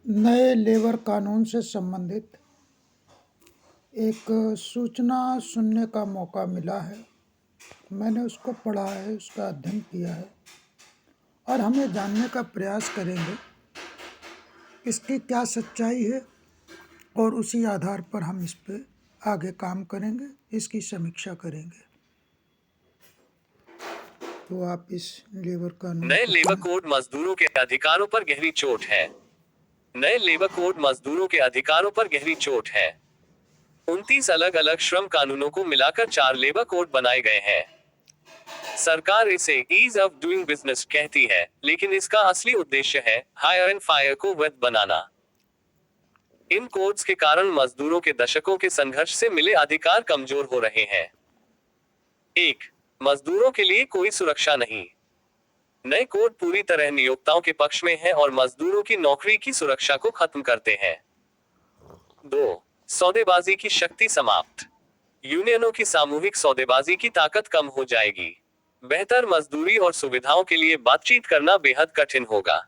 नए लेबर कानून से संबंधित एक सूचना सुनने का मौका मिला है। मैंने उसको पढ़ा है, उसका अध्ययन किया है और हम ये जानने का प्रयास करेंगे इसकी क्या सच्चाई है और उसी आधार पर हम इस पे आगे काम करेंगे, इसकी समीक्षा करेंगे। तो आप इस लेबर कानून नए को लेबर सुनें। कोड मजदूरों के अधिकारों पर गहरी चोट है। नए लेबर कोड मजदूरों के अधिकारों पर गहरी चोट है। 29 अलग अलग श्रम कानूनों को मिलाकर 4 लेबर कोड बनाए गए हैं। सरकार इसे ईज ऑफ डूइंग बिजनेस कहती है, लेकिन इसका असली उद्देश्य है हायर एंड फायर को वैध बनाना। इन कोड्स के कारण मजदूरों के दशकों के संघर्ष से मिले अधिकार कमजोर हो रहे हैं। 1. मजदूरों के लिए कोई सुरक्षा नहीं। नए कोड पूरी तरह नियोक्ताओं के पक्ष में है और मजदूरों की नौकरी की सुरक्षा को खत्म करते हैं। 2. सौदेबाजी की शक्ति समाप्त। यूनियनों की सामूहिक सौदेबाजी की ताकत कम हो जाएगी। बेहतर मजदूरी और सुविधाओं के लिए बातचीत करना बेहद कठिन होगा।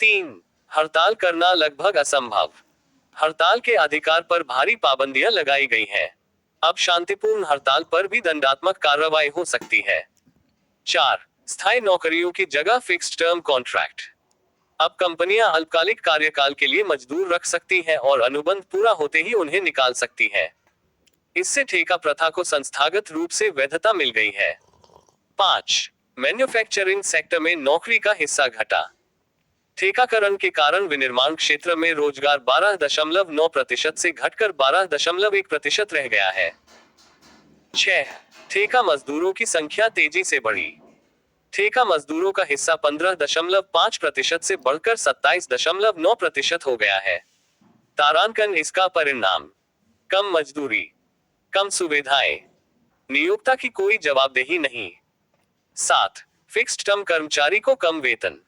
3. हड़ताल करना लगभग असंभव। हड़ताल के अधिकार पर भारी पाबंदियां लगाई गई हैं। अब शांतिपूर्ण हड़ताल पर भी दंडात्मक कार्रवाई हो सकती है। 4. स्थायी नौकरियों की जगह फिक्स्ड टर्म कॉन्ट्रैक्ट। अब कंपनियां अल्पकालिक कार्यकाल के लिए मजदूर रख सकती हैं और अनुबंध पूरा होते ही उन्हें निकाल सकती हैं। इससे ठेका प्रथा को संस्थागत रूप से वैधता मिल गई है। 5. मैन्युफैक्चरिंग सेक्टर में नौकरी का हिस्सा घटा। ठेकाकरण के कारण विनिर्माण क्षेत्र में रोजगार 12.9% से घटकर 12.1% रह गया है। 6. ठेका मजदूरों की संख्या तेजी से बढ़ी। ठेका मजदूरों का हिस्सा 15.5% से बढ़कर 27.9% हो गया है। तारांकन इसका परिणाम: कम मजदूरी, कम सुविधाएं, नियोक्ता की कोई जवाबदेही नहीं। 7. फिक्स्ड टर्म कर्मचारी को कम वेतन।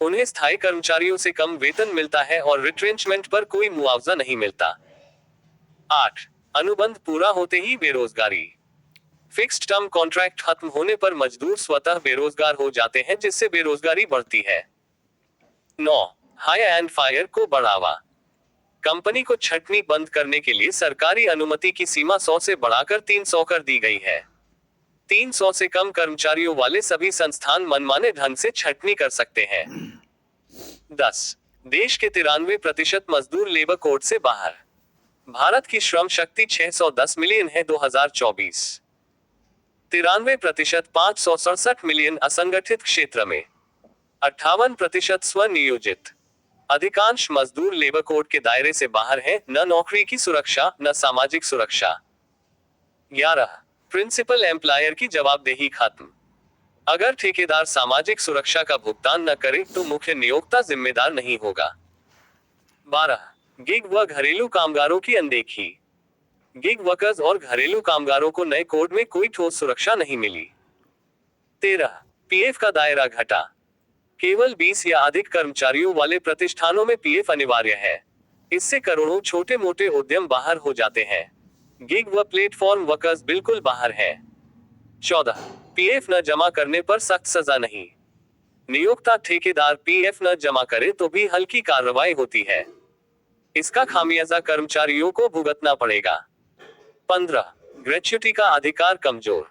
उन्हें स्थायी कर्मचारियों से कम वेतन मिलता है और रिट्रेंचमेंट पर कोई मुआवजा नहीं मिलता। 8. अनुबंध पूरा होते ही बेरोजगारी। फिक्स्ड टर्म कॉन्ट्रैक्ट खत्म होने पर मजदूर स्वतः बेरोजगार हो जाते हैं, जिससे बेरोजगारी बढ़ती है। 9. हायर एंड फायर को बढ़ावा। कंपनी को छटनी बंद करने के लिए सरकारी अनुमति की सीमा 100 से बढ़ाकर 300 कर दी गई है। 300 से कम कर्मचारियों वाले सभी संस्थान मनमाने ढंग से छटनी कर सकते हैं। 10. देश के 93% मजदूर लेबर कोड से बाहर। भारत की श्रम शक्ति 610 मिलियन है 2024। 93% 567 मिलियन असंगठित क्षेत्र में, 58% स्वनियोजित। अधिकांश मजदूर लेबर कोड के दायरे से बाहर हैं, न नौकरी की सुरक्षा न सामाजिक सुरक्षा। 11. प्रिंसिपल एम्प्लॉयर की जवाबदेही खत्म। अगर ठेकेदार सामाजिक सुरक्षा का भुगतान न करे तो मुख्य नियोक्ता जिम्मेदार नहीं होगा। 12. गिग व घरेलू कामगारों की अनदेखी। गिग वर्कर्स और घरेलू कामगारों को नए कोड में कोई ठोस सुरक्षा नहीं मिली। 13. पीएफ का दायरा घटा। केवल 20 या अधिक कर्मचारियों वाले प्रतिष्ठानों में पीएफ अनिवार्य है। इससे करोड़ों छोटे मोटे उद्यम बाहर हो जाते हैं। गिग व प्लेटफॉर्म वर्कर्स बिल्कुल बाहर हैं। 14. पीएफ न जमा करने पर सख्त सजा नहीं। नियोक्ता ठेकेदार पीएफ न जमा करे तो भी हल्की कार्रवाई होती है। इसका खामियाजा कर्मचारियों को भुगतना पड़ेगा। 15. ग्रेच्युटी का अधिकार कमजोर।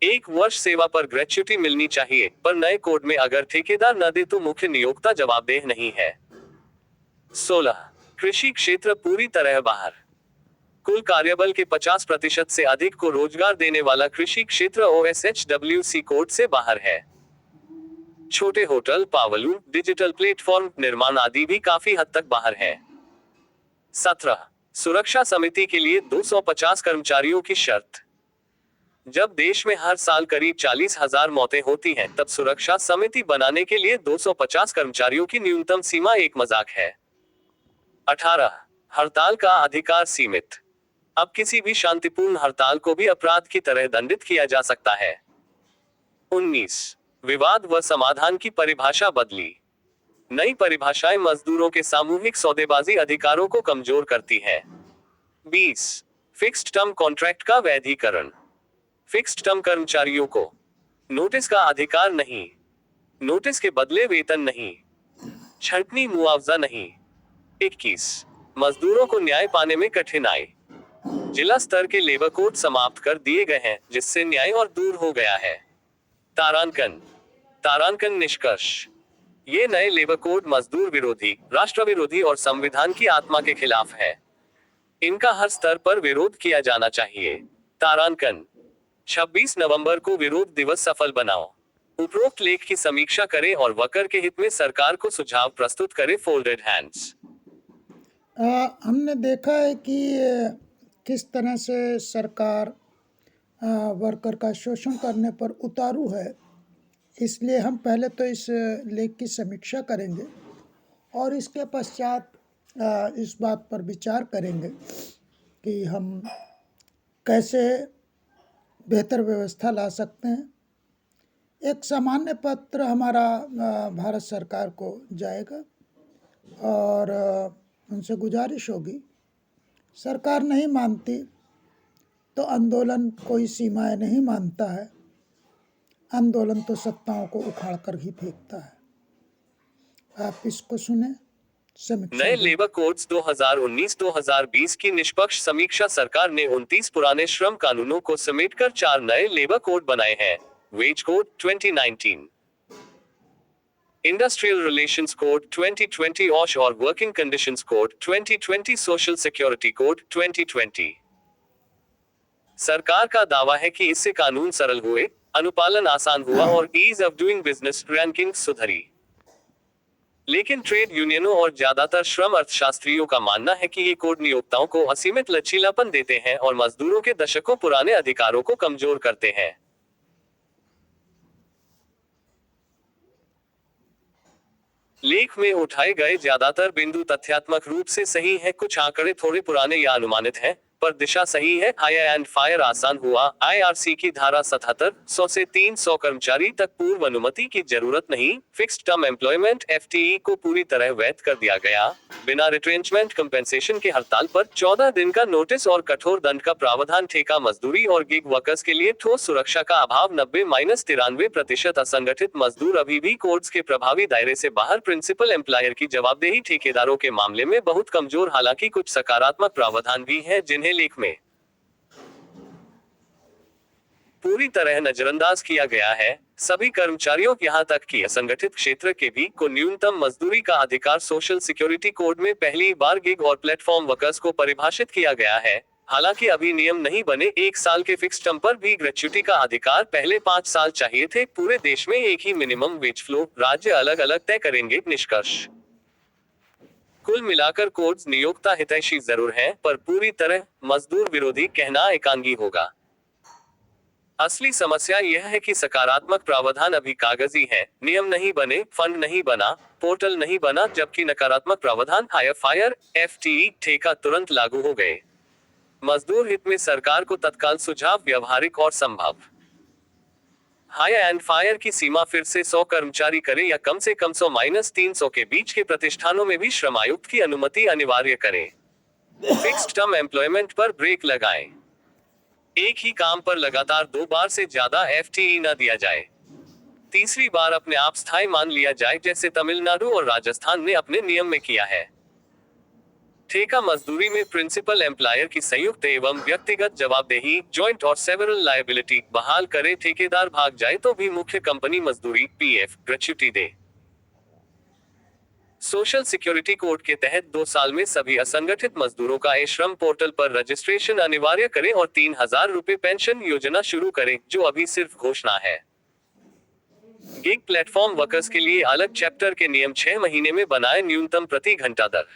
1 वर्ष सेवा पर ग्रेच्युटी मिलनी चाहिए, पर नए कोड में अगर ठेकेदार न दे तो मुख्य नियोक्ता जवाबदेह नहीं है। 16. कृषि क्षेत्र पूरी तरह बाहर। कुल कार्यबल के 50% से अधिक को रोजगार देने वाला कृषि क्षेत्र OSHWC कोड से बाहर है। छोटे होटल, पावलू, डिजिटल प्लेटफॉर्म, निर्माण आदि भी काफी हद तक बाहर है। 17. सुरक्षा समिति के लिए 250 कर्मचारियों की शर्त। जब देश में हर साल करीब 40,000 मौतें होती हैं, तब सुरक्षा समिति बनाने के लिए 250 कर्मचारियों की न्यूनतम सीमा एक मजाक है। 18. हड़ताल का अधिकार सीमित। अब किसी भी शांतिपूर्ण हड़ताल को भी अपराध की तरह दंडित किया जा सकता है। 19. विवाद व समाधान की परिभाषा बदली। नई परिभाषाएं मजदूरों के सामूहिक सौदेबाजी अधिकारों को कमजोर करती है। 20. फिक्स्ड टर्म कॉन्ट्रैक्ट का वैधीकरण। फिक्स्ड टर्म कर्मचारियों को नोटिस का अधिकार नहीं, नोटिस के बदले वेतन नहीं, छंटनी मुआवजा नहीं, 21 मजदूरों को न्याय पाने में कठिनाई। जिला स्तर के लेबर कोड समाप्त कर दिए गए हैं, जिससे न्याय और दूर हो गया है। तारांकन तारांकन निष्कर्ष। ये नए लेबर कोड मजदूर विरोधी, राष्ट्र विरोधी और संविधान की आत्मा के खिलाफ है। इनका हर स्तर पर विरोध किया जाना चाहिए। तारांकन। 26 नवंबर को विरोध दिवस सफल बनाओ। उपरोक्त लेख की समीक्षा करें और वर्कर के हित में सरकार को सुझाव प्रस्तुत करें। Folded hands. हमने देखा है कि किस तरह से सरकार वर्कर का शोषण करने पर उतारू है। इसलिए हम पहले तो इस लेख की समीक्षा करेंगे और इसके पश्चात इस बात पर विचार करेंगे कि हम कैसे बेहतर व्यवस्था ला सकते हैं। एक सामान्य पत्र हमारा भारत सरकार को जाएगा और उनसे गुजारिश होगी, सरकार नहीं मानती तो आंदोलन कोई सीमाएं नहीं मानता है, आंदोलन तो सत्ताओं को उखाड़ कर ही फेंकता है। आप इसको सुने। नए लेबर कोड्स 2019-2020 की निष्पक्ष समीक्षा। सरकार ने 29 पुराने श्रम कानूनों को समेटकर 4 नए लेबर कोड बनाए हैं। Wage code 2019, industrial relations code 2020 और working conditions code 2020, social security code 2020। सरकार का दावा है कि इससे कानून सरल हुए, अनुपालन आसान हुआ और ease of doing business ranking सुधरी। लेकिन ट्रेड यूनियनों और ज्यादातर श्रम अर्थशास्त्रियों का मानना है कि ये कोड नियोक्ताओं को असीमित लचीलापन देते हैं और मजदूरों के दशकों पुराने अधिकारों को कमजोर करते हैं। लेख में उठाए गए ज्यादातर बिंदु तथ्यात्मक रूप से सही है। कुछ आंकड़े थोड़े पुराने या अनुमानित हैं, पर दिशा सही है। हायर एंड फायर आसान हुआ। आईआरसी की धारा 77, 100 से 300 कर्मचारी तक पूर्व अनुमति की जरूरत नहीं। फिक्स्ड टर्म एम्प्लॉयमेंट एफटीई को पूरी तरह वैध कर दिया गया। बिना रिट्रेंचमेंट कंपेंसेशन के हड़ताल पर 14 दिन का नोटिस और कठोर दंड का प्रावधान। ठेका मजदूरी और गिग वर्कर्स के लिए ठोस सुरक्षा का अभाव। 90-93% असंगठित मजदूर अभी भी कोड्स के प्रभावी दायरे से बाहर। प्रिंसिपल एम्प्लॉयर की जवाबदेही ठेकेदारों के मामले में बहुत कमजोर। हालांकि कुछ सकारात्मक प्रावधान भी हैं जिन्हें लेख में पूरी तरह नजरअंदाज किया गया है। सभी कर्मचारियों, यहां तक कि असंगठित क्षेत्र के भी, को न्यूनतम मजदूरी का अधिकार सोशल सिक्योरिटी कोड में पहली बार गिग और प्लेटफॉर्म वर्कर्स को परिभाषित किया गया है। हालांकि अभी नियम नहीं बने। 1 साल के फिक्स टर्म पर भी ग्रेच्युटी का अधिकार। पहले 5 साल चाहिए थे। पूरे देश में एक ही मिनिमम वेज फ्लो, राज्य अलग अलग तय करेंगे। निष्कर्ष। कुल मिलाकर कोड्स नियोक्ता हितैषी जरूर हैं, पर पूरी तरह मजदूर विरोधी कहना एकांगी होगा। असली समस्या यह है कि सकारात्मक प्रावधान अभी कागजी है। नियम नहीं बने, फंड नहीं बना, पोर्टल नहीं बना, जबकि नकारात्मक प्रावधान हायर फायर, एफटीई, ठेका तुरंत लागू हो गए। मजदूर हित में सरकार को तत्काल सुझाव व्यवहारिक और संभव। हायर एंड फायर की सीमा फिर से 100 कर्मचारी करें या कम से कम 100-300 के बीच के प्रतिष्ठानों में भी श्रम आयुक्त की अनुमति अनिवार्य करें। फिक्स्ड टर्म एम्प्लॉयमेंट पर ब्रेक लगाएं। एक ही काम पर लगातार 2 बार से ज्यादा एफटीई न दिया जाए। तीसरी बार अपने आप स्थायी मान लिया जाए, जैसे तमिलनाडु और राजस्थान ने अपने नियम में किया है। ठेका मजदूरी में प्रिंसिपल एम्प्लॉयर की संयुक्त एवं व्यक्तिगत जवाबदेही, जॉइंट और सेवरल लायबिलिटी बहाल करे। ठेकेदार भाग जाए तो भी मुख्य कंपनी मजदूरी, पीएफ, ग्रेच्युटी दे। सोशल सिक्योरिटी कोड के तहत 2 साल में सभी असंगठित मजदूरों का श्रम पोर्टल पर रजिस्ट्रेशन अनिवार्य करें और 3000 रुपए पेंशन योजना शुरू करें, जो अभी सिर्फ घोषणा है। गिग प्लेटफॉर्म वर्कर्स के लिए अलग चैप्टर के नियम 6 महीने में बनाए। न्यूनतम प्रति घंटा दर।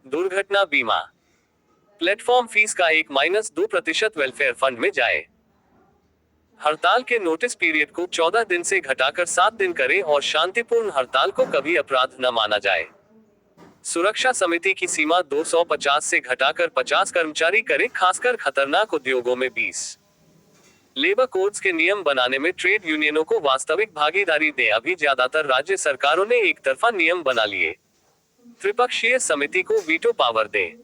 दुर्घटना बीमा। प्लेटफॉर्म फीस का 1-2% वेलफेयर फंड में जाए। हड़ताल के नोटिस पीरियड को 14 दिन से घटाकर 7 दिन करें और शांतिपूर्ण हड़ताल को कभी अपराध न माना जाए। सुरक्षा समिति की सीमा 250 से घटाकर 50 कर्मचारी करें, खासकर खतरनाक उद्योगों में 20। लेबर कोड्स के नियम बनाने में ट्रेड यूनियनों को वास्तविक भागीदारी दें। अभी ज्यादातर राज्य सरकारों ने एक तरफा नियम बना लिए। त्रिपक्षीय समिति को वीटो पावर दें।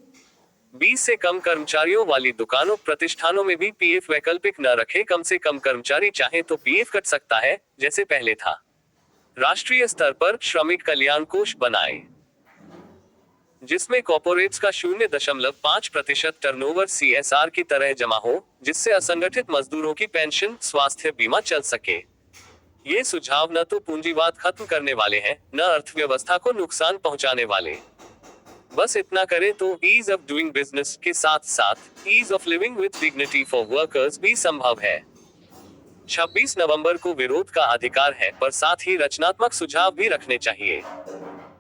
20 से कम कर्मचारियों वाली दुकानों, प्रतिष्ठानों में भी पीएफ वैकल्पिक न रखे। कम से कम कर्मचारी चाहे तो पीएफ कट सकता है, जैसे पहले था। राष्ट्रीय स्तर पर श्रमिक कल्याण कोष बनाए। जिसमें कॉर्पोरेट्स का 0.5% टर्नओवर CSR की तरह जमा हो, जिससे असंगठित मजदूरों की पेंशन, स्वास्थ्य बीमा चल सके। ये सुझाव न तो पूंजीवाद खत्म करने वाले हैं, न अर्थव्यवस्था को नुकसान पहुंचाने वाले। बस इतना करें तो ईज ऑफ डूइंग बिजनेस के साथ साथ ease of living with dignity for workers भी संभव है। 26 नवंबर को विरोध का अधिकार है, पर साथ ही रचनात्मक सुझाव भी रखने चाहिए।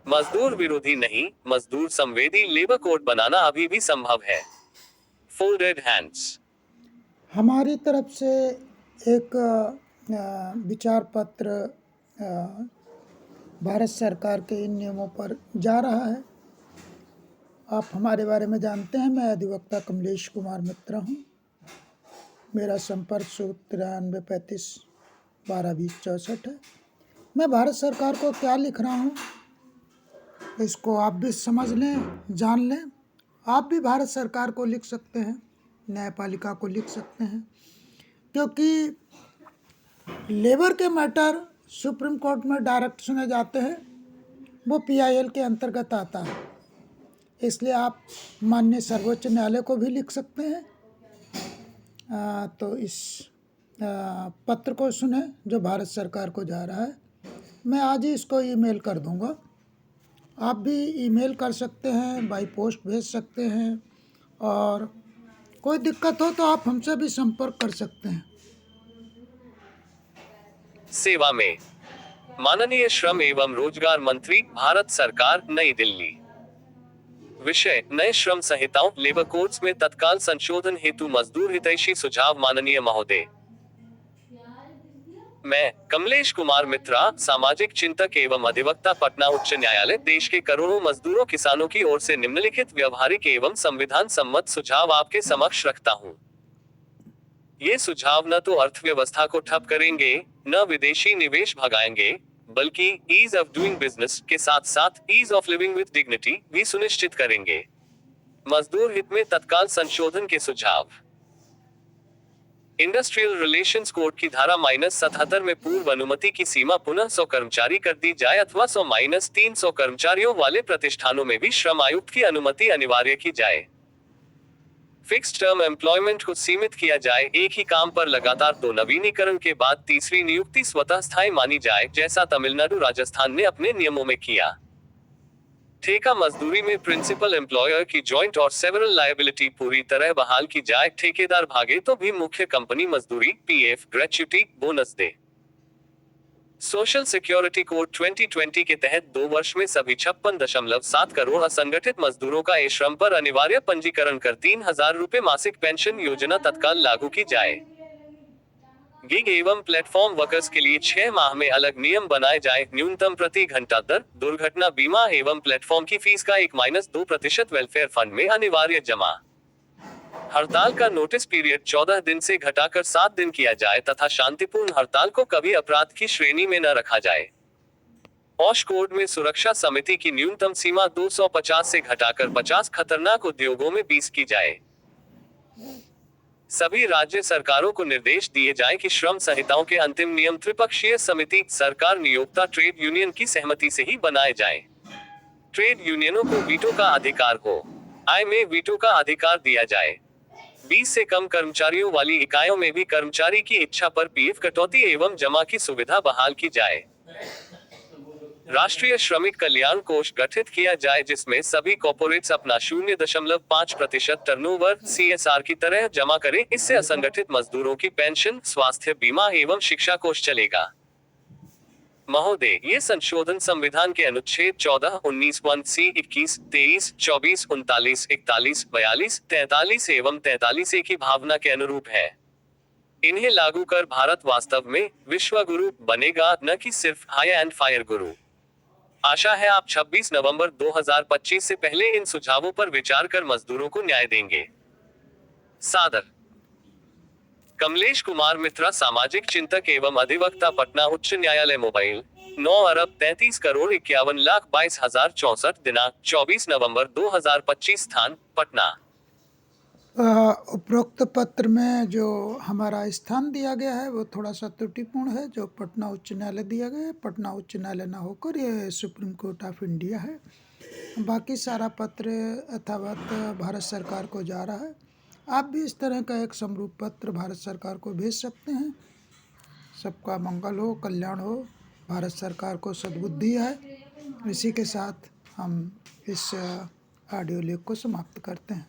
मजदूर विरोधी नहीं, मजदूर संवेदी लेबर कोड बनाना अभी भी संभव है। Folded hands. हमारी तरफ से एक विचार पत्र भारत सरकार के इन नियमों पर जा रहा है। आप हमारे बारे में जानते हैं, मैं अधिवक्ता कमलेश कुमार मित्रा हूँ। मेरा संपर्क सूत्र 9335122064 है। मैं भारत सरकार को क्या लिख रहा हूँ, इसको आप भी समझ लें, जान लें। आप भी भारत सरकार को लिख सकते हैं, न्यायपालिका को लिख सकते हैं, क्योंकि लेबर के मैटर सुप्रीम कोर्ट में डायरेक्ट सुने जाते हैं, वो PIL के अंतर्गत आता है। इसलिए आप माननीय सर्वोच्च न्यायालय को भी लिख सकते हैं। तो इस पत्र को सुने जो भारत सरकार को जा रहा है। मैं आज ही इसको ईमेल कर दूंगा। आप भी ईमेल कर सकते हैं, बाई पोस्ट भेज सकते हैं, और कोई दिक्कत हो तो आप हमसे भी संपर्क कर सकते हैं। सेवा में माननीय श्रम एवं रोजगार मंत्री, भारत सरकार, नई दिल्ली। विषय: नए श्रम संहिताओं लेबर कोड्स में तत्काल संशोधन हेतु मजदूर हितैषी सुझाव। माननीय महोदय, मैं कमलेश कुमार मित्रा, सामाजिक चिंतक एवं अधिवक्ता, पटना उच्च न्यायालय, देश के करोड़ों मजदूरों किसानों की ओर से निम्नलिखित व्यवहारिक एवं संविधान सम्मत सुझाव आपके समक्ष रखता हूँ। ये सुझाव न तो अर्थव्यवस्था को ठप करेंगे, न विदेशी निवेश भगाएंगे, बल्कि ईज ऑफ डूइंग बिजनेस के साथ साथ ease of living with dignity भी सुनिश्चित करेंगे। मजदूर हित में तत्काल संशोधन के सुझाव। इंडस्ट्रियल रिलेशंस कोड की धारा -77 में पूर्व अनुमति की सीमा पुनः 100 कर्मचारी कर दी जाए, अथवा 100-300 कर्मचारियों वाले प्रतिष्ठानों में भी श्रम आयुक्त की अनुमति अनिवार्य की जाए। फिक्स्ड टर्म एम्प्लॉयमेंट को सीमित किया जाए। एक ही काम पर लगातार 2 नवीनीकरण के बाद तीसरी नियुक्ति स्वतः स्थायी मानी जाए, जैसा तमिलनाडु, राजस्थान ने अपने नियमों में किया। ठेका मजदूरी में प्रिंसिपल एम्प्लॉयर की जॉइंट और सेवरल लायबिलिटी पूरी तरह बहाल की जाए। ठेकेदार भागे तो भी मुख्य कंपनी मजदूरी, PF, ग्रेच्युटी, बोनस दे। सोशल सिक्योरिटी कोड 2020 के तहत 2 वर्ष में सभी 56.7 करोड़ असंगठित मजदूरों का श्रम पर अनिवार्य पंजीकरण कर 3,000 रुपए मासिक पेंशन योजना तत्काल लागू की जाए। गिग एवं प्लेटफॉर्म वर्कर्स के लिए 6 माह में अलग नियम बनाए जाए। न्यूनतम प्रति घंटा दर, दुर्घटना बीमा एवं प्लेटफॉर्म की फीस का 1-2% वेलफेयर फंड में अनिवार्य जमा। हड़ताल का नोटिस पीरियड 14 दिन से घटाकर 7 दिन किया जाए, तथा शांतिपूर्ण हड़ताल को कभी अपराध की श्रेणी में न रखा जाए। पॉश कोड में सुरक्षा समिति की न्यूनतम सीमा 250 से घटाकर 50, खतरनाक उद्योगों में 20 की जाए। सभी राज्य सरकारों को निर्देश दिए जाएं कि श्रम संहिताओं के अंतिम नियम त्रिपक्षीय समिति, सरकार, नियोक्ता, ट्रेड यूनियन की सहमति से ही बनाए जाएं। ट्रेड यूनियनों को वीटो का अधिकार हो। आय में वीटो का अधिकार दिया जाए। 20 से कम कर्मचारियों वाली इकाइयों में भी कर्मचारी की इच्छा पर PF कटौती एवं जमा की सुविधा बहाल की जाए। राष्ट्रीय श्रमिक कल्याण कोष गठित किया जाए, जिसमें सभी कॉर्पोरेट्स अपना 0.5% टर्नओवर CSR की तरह जमा करें। इससे असंगठित मजदूरों की पेंशन, स्वास्थ्य बीमा एवं शिक्षा कोष चलेगा। महोदय, ये संशोधन संविधान के अनुच्छेद 14, 19, 1C, 21, 23, 24, 39, 41, 42, 43 एवं 43A की भावना के अनुरूप है। इन्हें लागू कर भारत वास्तव में विश्व गुरु बनेगा, न कि सिर्फ हाई एंड फायर गुरु। आशा है आप 26 नवंबर 2025 से पहले इन सुझावों पर विचार कर मजदूरों को न्याय देंगे। सादर कमलेश कुमार मित्रा, सामाजिक चिंतक एवं अधिवक्ता, पटना उच्च न्यायालय। मोबाइल 9,33,51,22,064। दिनांक 24 नवंबर 2025। स्थान पटना। उपरोक्त पत्र में जो हमारा स्थान दिया गया है वो थोड़ा सा त्रुटिपूर्ण है। जो पटना उच्च न्यायालय दिया गया है, पटना उच्च न्यायालय ना होकर ये सुप्रीम कोर्ट ऑफ इंडिया है। बाकी सारा पत्र यथावत भारत सरकार को जा रहा है। आप भी इस तरह का एक समरूप पत्र भारत सरकार को भेज सकते हैं। सबका मंगल हो, कल्याण हो, भारत सरकार को सद्बुद्धि है। इसी के साथ हम इस ऑडियो लेख को समाप्त करते हैं।